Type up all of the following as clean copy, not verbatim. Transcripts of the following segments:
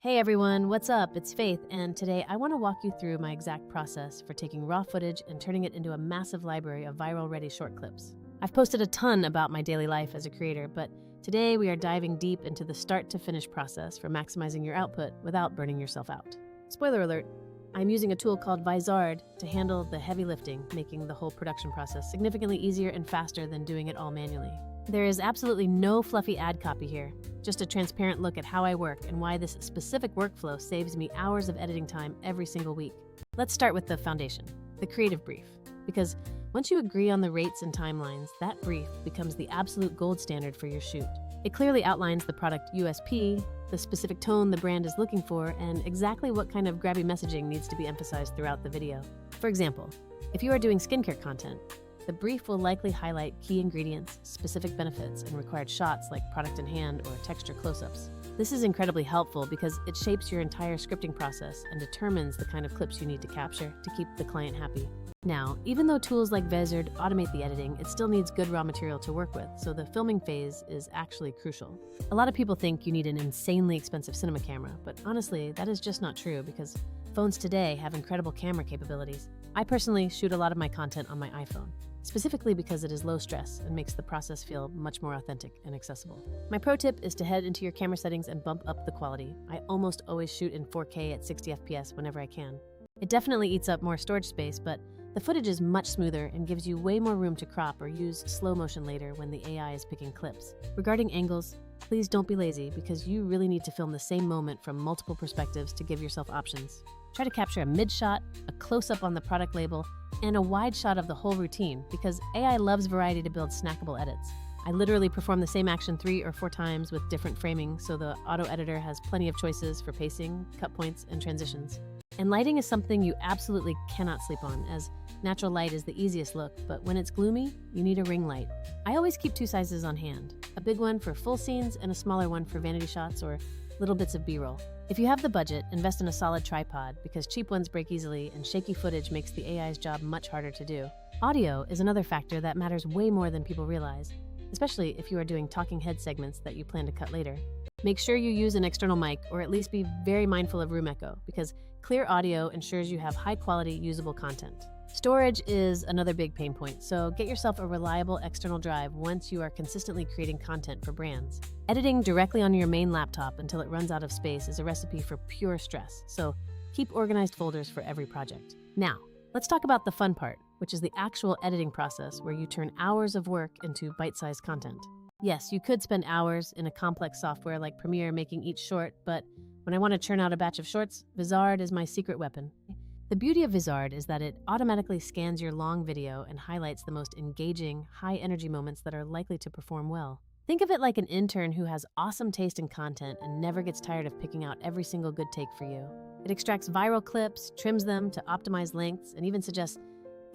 Hey everyone, what's up? It's Faith, and today I want to walk you through my exact process for taking raw footage and turning it into a massive library of viral-ready short clips. I've posted a ton about my daily life as a creator, but today we are diving deep into the start-to-finish process for maximizing your output without burning yourself out. Spoiler alert, I'm using a tool called Vizard to handle the heavy lifting, making the whole production process significantly easier and faster than doing it all manually. There is absolutely no fluffy ad copy here, just a transparent look at how I work and why this specific workflow saves me hours of editing time every single week. Let's start with the foundation, the creative brief, because once you agree on the rates and timelines, that brief becomes the absolute gold standard for your shoot. It clearly outlines the product USP, the specific tone the brand is looking for, and exactly what kind of grabby messaging needs to be emphasized throughout the video. For example, if you are doing skincare content, the brief will likely highlight key ingredients, specific benefits, and required shots like product in hand or texture close-ups. This is incredibly helpful because it shapes your entire scripting process and determines the kind of clips you need to capture to keep the client happy. Now, even though tools like Vizard automate the editing, it still needs good raw material to work with, so the filming phase is actually crucial. A lot of people think you need an insanely expensive cinema camera, but honestly, that is just not true because phones today have incredible camera capabilities. I personally shoot a lot of my content on my iPhone, specifically because it is low stress and makes the process feel much more authentic and accessible. My pro tip is to head into your camera settings and bump up the quality. I almost always shoot in 4K at 60 FPS whenever I can. It definitely eats up more storage space, but the footage is much smoother and gives you way more room to crop or use slow motion later when the AI is picking clips. Regarding angles, please don't be lazy because you really need to film the same moment from multiple perspectives to give yourself options. Try to capture a mid-shot, a close-up on the product label, and a wide shot of the whole routine because AI loves variety to build snackable edits. I literally perform the same action 3 or 4 times with different framing, so the auto editor has plenty of choices for pacing, cut points, and transitions. And lighting is something you absolutely cannot sleep on, as natural light is the easiest look, but when it's gloomy, you need a ring light. I always keep 2 sizes on hand, a big one for full scenes and a smaller one for vanity shots or little bits of B-roll. If you have the budget, invest in a solid tripod because cheap ones break easily and shaky footage makes the AI's job much harder to do. Audio is another factor that matters way more than people realize, especially if you are doing talking head segments that you plan to cut later. Make sure you use an external mic or at least be very mindful of room echo because clear audio ensures you have high-quality, usable content. Storage is another big pain point, so get yourself a reliable external drive once you are consistently creating content for brands. Editing directly on your main laptop until it runs out of space is a recipe for pure stress, so keep organized folders for every project. Now, let's talk about the fun part, which is the actual editing process where you turn hours of work into bite-sized content. Yes, you could spend hours in a complex software like Premiere making each short, but when I want to churn out a batch of shorts, Vizard is my secret weapon. The beauty of Vizard is that it automatically scans your long video and highlights the most engaging, high-energy moments that are likely to perform well. Think of it like an intern who has awesome taste in content and never gets tired of picking out every single good take for you. It extracts viral clips, trims them to optimize lengths, and even suggests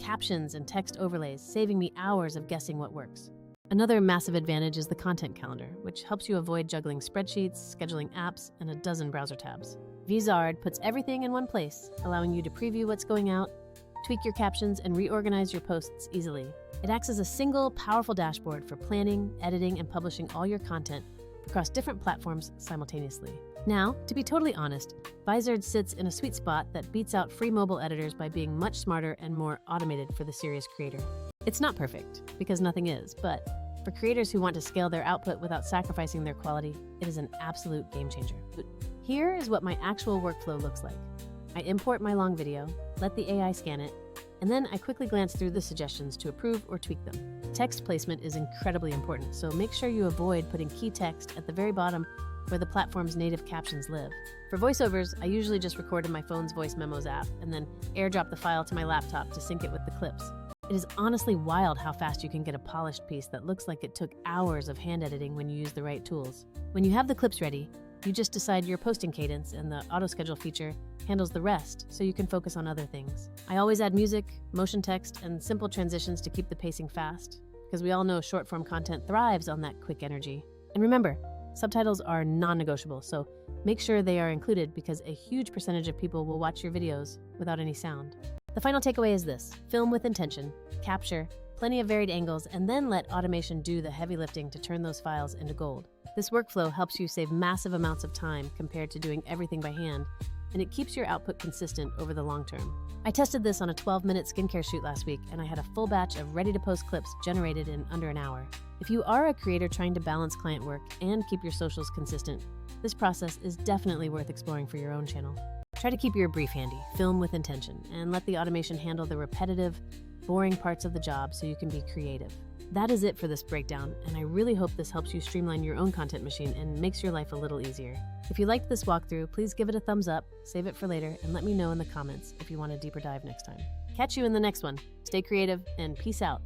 captions and text overlays, saving me hours of guessing what works. Another massive advantage is the content calendar, which helps you avoid juggling spreadsheets, scheduling apps, and a dozen browser tabs. Vizard puts everything in one place, allowing you to preview what's going out, tweak your captions, and reorganize your posts easily. It acts as a single, powerful dashboard for planning, editing, and publishing all your content across different platforms simultaneously. Now, to be totally honest, Vizard sits in a sweet spot that beats out free mobile editors by being much smarter and more automated for the serious creator. It's not perfect, because nothing is, but for creators who want to scale their output without sacrificing their quality, it is an absolute game changer. Here is what my actual workflow looks like. I import my long video, let the AI scan it, and then I quickly glance through the suggestions to approve or tweak them. Text placement is incredibly important, so make sure you avoid putting key text at the very bottom where the platform's native captions live. For voiceovers, I usually just record in my phone's voice memos app and then airdrop the file to my laptop to sync it with the clips. It is honestly wild how fast you can get a polished piece that looks like it took hours of hand editing when you use the right tools. When you have the clips ready, you just decide your posting cadence and the auto-schedule feature handles the rest so you can focus on other things. I always add music, motion text, and simple transitions to keep the pacing fast, because we all know short-form content thrives on that quick energy. And remember, subtitles are non-negotiable, so make sure they are included because a huge percentage of people will watch your videos without any sound. The final takeaway is this: film with intention, capture plenty of varied angles, and then let automation do the heavy lifting to turn those files into gold. This workflow helps you save massive amounts of time compared to doing everything by hand, and it keeps your output consistent over the long term. I tested this on a 12-minute skincare shoot last week, and I had a full batch of ready-to-post clips generated in under an hour. If you are a creator trying to balance client work and keep your socials consistent, this process is definitely worth exploring for your own channel. Try to keep your brief handy, film with intention, and let the automation handle the repetitive, boring parts of the job so you can be creative. That is it for this breakdown, and I really hope this helps you streamline your own content machine and makes your life a little easier. If you liked this walkthrough, please give it a thumbs up, save it for later, and let me know in the comments if you want a deeper dive next time. Catch you in the next one. Stay creative, and peace out.